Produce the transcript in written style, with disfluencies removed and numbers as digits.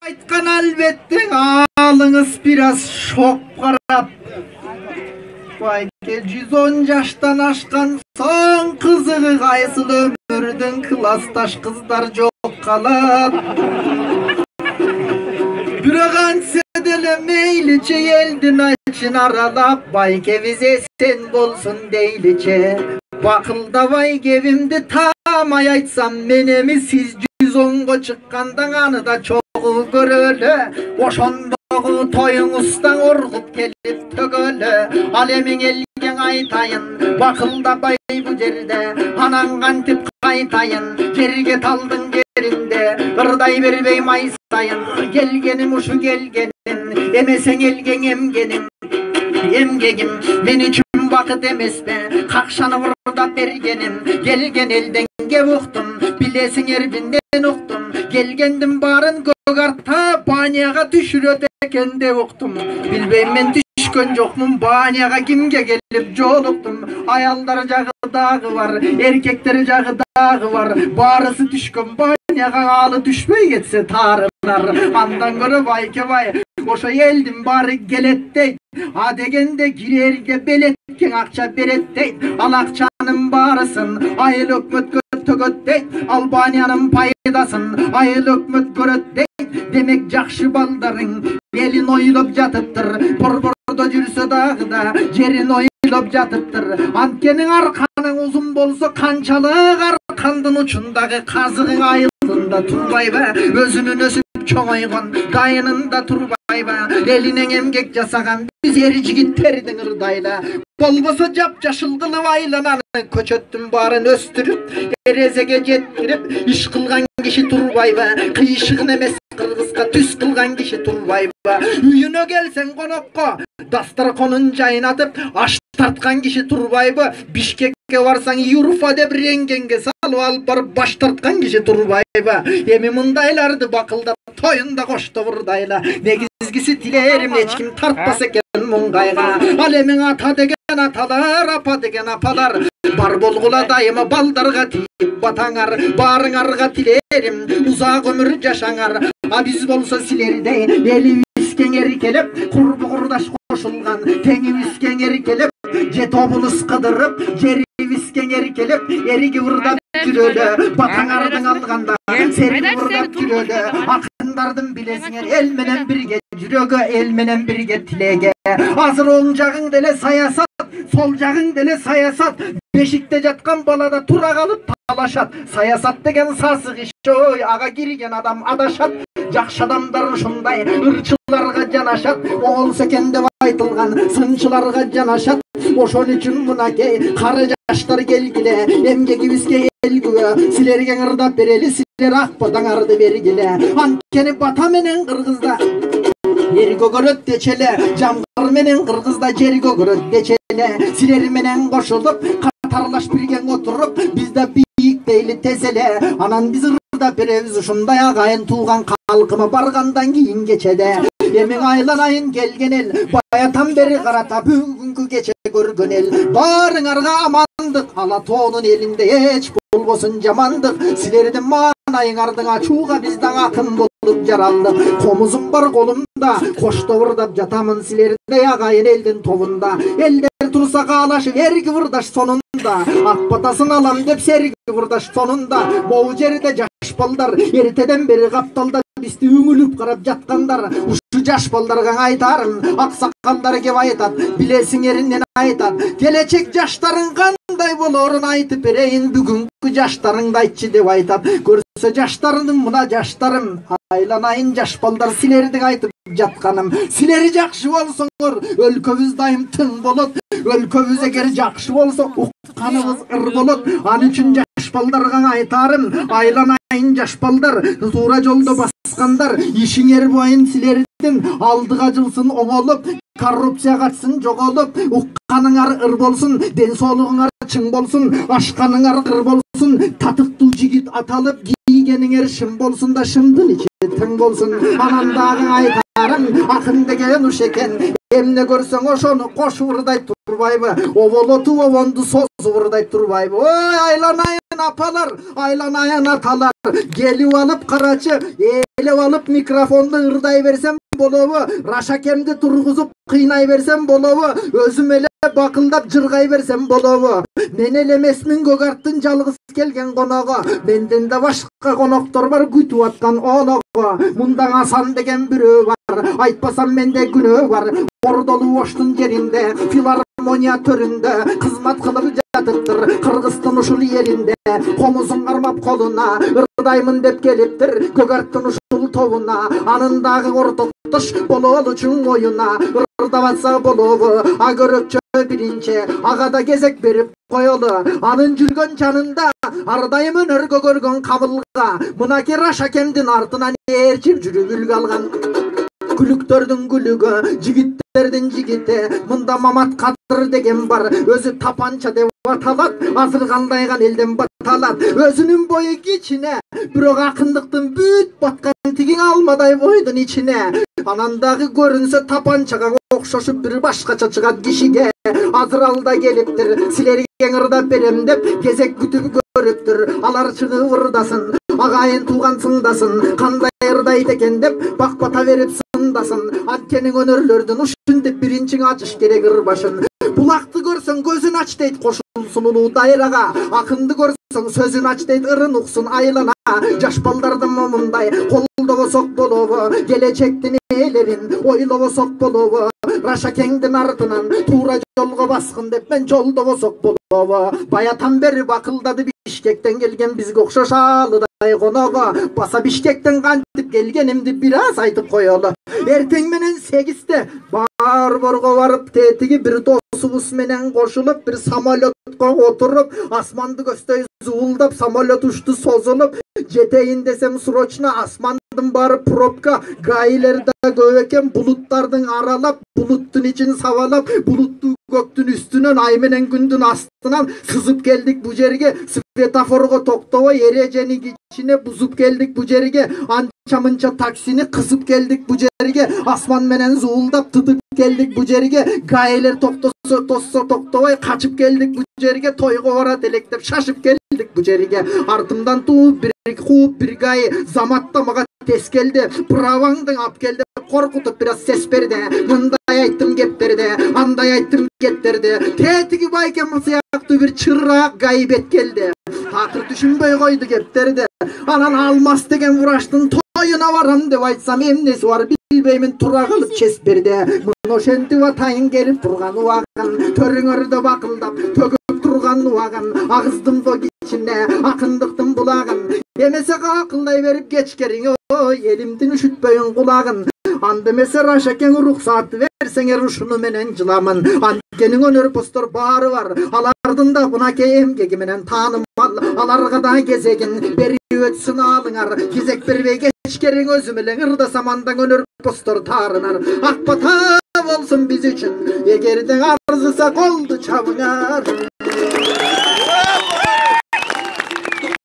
Айтқан әлбеттің алыңыз biraz шоқ қарап. Байке 110 жаштан ашқан соң қызығы қайсыл өмірдің класташ қыздар жоқ қалап. Бірақ әнседелі мейліче елдің айтшын аралап, байке визе сен болсын дейліче. Бақылдабай кевімді тамай айтсам менеми сіз 110-ға шыққандан аныда чоғы көрілі. Ошондогу тойуңуздан оргуп келип төгөлү. Ал эмиң элген айтайын, бакылдабай бу жерде. Анаң кантип кайтайын, жерге талдың жеринде. Кырдай бербей майсайын, келгеним ушу келгеним. Эмесең элгең эмгеним, эмгегим мен үчүн бакыт эмеспи. Какшаны урдап бергеним, келген элден кеп уктум. Билесиң эрбинден уктум, келгендин барын артта баняға түшүрөт экен деп уктум. Билбейм мен түшкөн жокмун, баняға кимге келип жолуктум. Аялдар жагы дагы бар, эркектер жагы дагы бар. Барысы түшкөн баняға, алы түшпөй кетсе тарынар. Андан көрө байке бай ошо элдин баары келет дейт. А дегенде кирерге белеткен акча берет дейт. Ал акчанын баарысын айыл өкмөткө төгөт дейт. Албаниянын пайдасын айыл өкмөт көрөт дейт. Демек жакшы балдарың элин ойлоп жатыптыр. Борбордо жүрсө дагы да жерин ойлоп жатыптыр. Анткени арканың узун болсо канчалык аркандын учундагы казыгың айылында турбайбы? Өзүнүн өсүп чоңойгон дайынында турбайбы? Элинен эмгек жасаган биз эр жигиттердин ырдайла. Болбосо жап-жашыл кылып айлананы көчөттүн баарын өстүрүп, эрезеге жеткирип, иш кылган киши турбайбы? Кыйшыгын эмес кыргызга түз кылган киши турбайбы? Үйүнө келсең конокко дасторконун жайнатып, аш тарткан киши турбайбы? Бишкекке барсаң юрфа деп рентгенге салып алып барып баш тарткан киши турбайбы? Эми мындайларды бакылдап тоюнда коштовурдайла. Негизгиси тилерим эч ким тартпаса экен муңгайга. Ал эми ата деген аталар, апа деген апалар бар болгула дайыма балдарга тийип батаңар. Баарыңарга тилерим узак өмүр жашаңар. А биз болсо силердей элибизге эркелеп, курбу курдаш кошулган теңибизге эркелеп, же тобулус кыдырып, жерибизге эркелеп, эриги урдап жүрөлү. Батаңардын алганда серин урдап жүрөлү. Акындардын билесиңер эл менен бирге жүрөгө, эл менен бирге тилеге. Азыр оң жагың деле саясат, сол жагың деле саясат. Бешикте жаткан балада тура калып талашат. Саясат деген сасык иш, ой, ага кирген адам адашат. Жакшы адамдар ушундай ырчыларга жанашат. Оңолсо экен деп айтылган сынчыларга жанашат. Ошон үчүн мынакей кары жаштар келгиле, эмгегибизге элгүбө. Силерге ырдап берели, силер ак батаңарды бергиле. Анткени бата менен кыргызда эр көгөрөт дечеле, жамгыр менен кыргызда жер көгөрөт дечеле. Силер менен кошулуп, катарлаш бирген отуруп, бизде бийик дейли тезеле. Анан биз ырдап беребиз ушундай агайын тууган калкыма баргандан кийин кечеде. Эми айланайын келген эл, баятан бери карата бүгүнкү кече көргөн эл. Баарыңарга амандык, ала тоонун элинде эч болбосун жамандык. Силердин маанайыңардын ачууга бизден акын болуп жаралдык. Комузум бар колумда, коштовурдап жатамын силердей агайын элдин тобунда. Элдер турса каалашып эрги вырдаш сонунда, ак батасын алам деп серги вырдаш сонунда. Могу жерде жаш балдар эртеден бери капталда бизди үңүлүп карап жаткандар. Ушу жаш балдарга айтарым, аксакалдар кеп айтат, билесиңеринен айтат. Келечек жаштарың кандай болорун айтып берейин, бүгүнкү жаштарыңды айтчы деп айтат. Көрсө жаштарым, мына жаштарым, айланайын жаш балдар силердин айтып жатканым. Силер жакшы болсоңор, өлкөбүз дайым тың болот. Өлкөбүз эгер жакшы болсо, укканыбыз ыр болот. Ал үчүн жаш балдарга айтарым, айланайын жаш балдар, туура жолдо баскандар, ишиңер байын силердин алдыга жылсын оңолуп, коррупция качсын жоголуп, укканыңар ыр болсун, ден соолугуңар чың болсун, ашканыңар ыр болсун, татыктуу жигит аталып, кийгениңер шым болсун да шымдын ичи тың болсун. Анан дагы айтарым, акын деген уш экен, эмне көрсөң ошону кошуп ырдайт турбайбы, оболотуп обонду созуп ырдайт турбайбы. Ой, айланайын апалар, айланайын аталар, келип алып карачы, элеп алып микрофонду ырдай берсем болобу, Рашакемди тургузуп кыйнай берсем болобу, өзүм эле бакылдап жыргай берсем болобу. Мен эле эмесмин Көгарттын жалгыз келген коногу, менден да башка коноктор бар күтүп аткан оного. Мында Асан деген бирөө бар, айтпасам менде күнөө бар. Ордолуу Оштун жеринде, филармония төрүндө кызмат кылып жатыптыр. Кыргыздын ушул элинде комузун кармап колуна ырдаймын деп келиптир. Көгарттын ушул тобуна анын дагы ортоктош бололу үчүн оюна ырдабатса болобу. А көрөкчө биринчи ага да кезек берип коелу. Анын жүргөн жанында ардайым өнөргө көргөн кабылга мынакей Рашакемдин артынан ээрчип жүрүп үлгү алган. Күлүктөрдүн күлүгү, жигиттердин жигити, мында Мамат Кадыр деген бар, өзү тапанча деп аталат, азыр кандайган элден баталат. Өзүнүн бою кичине, бирок акындыктын бүт баткан тигиң алмадай бойдун ичине. Анан дагы көрүнсө тапанчага окшошуп бир башкача чыгат кишиге. Азыр алда келиптир, силерге ырдап берем деп кезек күтүп көрүптүр. Алар чыгып ырдасын, агайын тууган сыңдасын, кандай ырдайт экен деп бакпата берип сындасын. Анткени өнөрлөрдүн ушинтип биринчиң ачыш керек ырбашын. Булакты көрсөң көзүн ач дейт кошулсун улуу дайрага, акынды көрсөң сөзүн ач дейт ырын уксун айлана. Жаш балдардын момундай колдобосок болобу, келечектин ээлерин ойлобосок болобу. Рашакеңдин артынан туура жолго баскын деп мен жолдобосок болобу. Баятан бери бакылдады Бишкектен келген бизге окшош алыдай коного. Баса Бишкектен кантип келгенимди бир аз айтып коелу. Эртең менен 8-те Барборго барып тетиги бир досубуз менен кошулуп бир самолетко отуруп, асманды көздөй зуулдап самолет учту созулуп, жетейин десем срочно асмандын баары пробка, гаилер да көп экен, булуттардын аралап, булуттун ичин сабалап, булуттуу көктүн үстүнөн ай менен күндүн астынан сызып келдик бу жерге. Светофорго токтобой эрежени кичине бузуп келдик бу жерге. Анча-мынча таксини кызып келдик бу жерге. Асман менен зуулдап тытып келдик бу жерге. Гаилер тосса токтобой качып келдик бу жерге. Тойго барат элек деп шашып келдик бу жерге. Артымдан тууп бир гай заматта мага тез келди. Праваңдың ап келди, коркутуп бир аз сес берди. Мындай айттым кеп берди, андай айттым кеп берди. Тетиги байкем сыяктуу бир чырак гай бет келди. Такыр түшүнбөй койду кептерди. Анан Алмаз деген враштын тоюна барам деп айтсам эмнеси бар билбеймин, тура кылып чес берди. Мына ошентип атайын келип турган убагын, төрүңөрдө бакылдап төгүп турган убагын, агыздым до кичине акындыктын булагын. Эмесе акылдай берип кечкериң, ой элимдин үшүтпөйүн кулагын. Анда эмесе Рашакең уруксат берсеңер ушуну менен жыламын. Анткени өнөрпостор баары бар. Алардын да мынакей эмгеги менен таанымал. Аларга да кезегин берип өтсүн алыңар. Кезек бербей кечкериң өзү менен ырдасам анда өнөрпостор таарынар. Ак бата болсун биз үчүн, эгерде арзыса колду чабыңар.